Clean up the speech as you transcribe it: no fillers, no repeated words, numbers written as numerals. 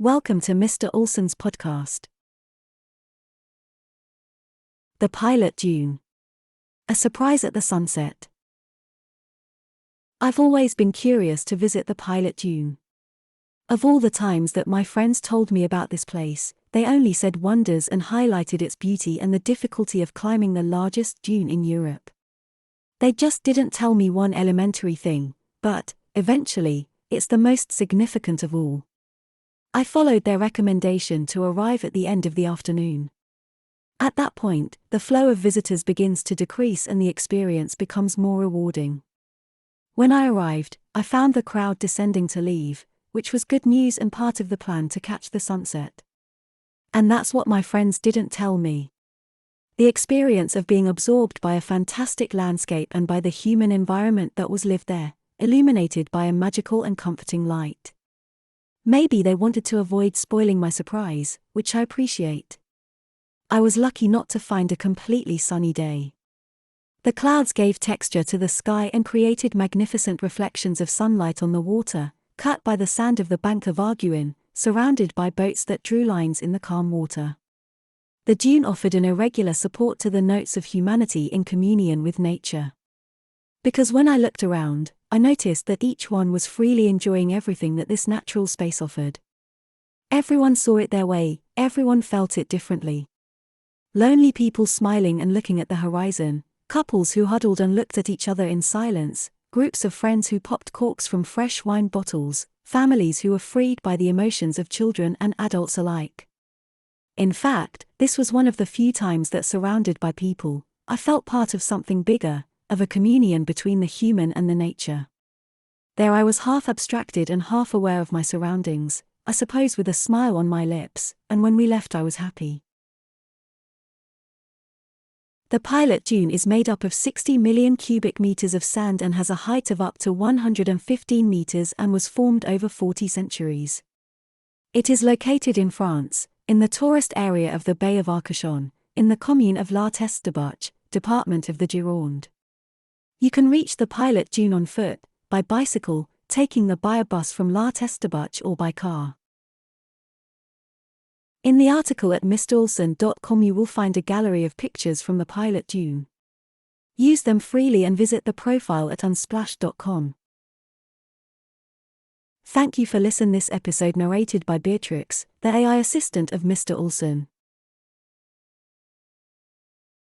Welcome to Mr. Olsen's podcast. The Pilat Dune. A surprise at the sunset. I've always been curious to visit the Pilat Dune. Of all the times that my friends told me about this place, they only said wonders and highlighted its beauty and the difficulty of climbing the largest dune in Europe. They just didn't tell me one elementary thing, but, eventually, it's the most significant of all. I followed their recommendation to arrive at the end of the afternoon. At that point, the flow of visitors begins to decrease and the experience becomes more rewarding. When I arrived, I found the crowd descending to leave, which was good news and part of the plan to catch the sunset. And that's what my friends didn't tell me. The experience of being absorbed by a fantastic landscape and by the human environment that was lived there, illuminated by a magical and comforting light. Maybe they wanted to avoid spoiling my surprise, which I appreciate. I was lucky not to find a completely sunny day. The clouds gave texture to the sky and created magnificent reflections of sunlight on the water, cut by the sand of the Bank of Arguin, surrounded by boats that drew lines in the calm water. The dune offered an irregular support to the notes of humanity in communion with nature. Because when I looked around, I noticed that each one was freely enjoying everything that this natural space offered. Everyone saw it their way, everyone felt it differently. Lonely people smiling and looking at the horizon, couples who huddled and looked at each other in silence, groups of friends who popped corks from fresh wine bottles, families who were freed by the emotions of children and adults alike. In fact, this was one of the few times that, surrounded by people, I felt part of something bigger, of a communion between the human and the nature. There I was half abstracted and half aware of my surroundings, I suppose with a smile on my lips, and when we left I was happy. The Pilat Dune is made up of 60 million cubic meters of sand and has a height of up to 115 meters and was formed over 40 centuries. It is located in France, in the tourist area of the Bay of Arcachon, in the commune of La Teste-de-Buch, department of the Gironde. You can reach the Pilat Dune on foot, by bicycle, taking the Bayer bus from La Teste-de-Buch or by car. In the article at mrolsen.com you will find a gallery of pictures from the Pilat Dune. Use them freely and visit the profile at unsplash.com. Thank you for listening. This episode narrated by Beatrix, the AI assistant of Mr. Olsen.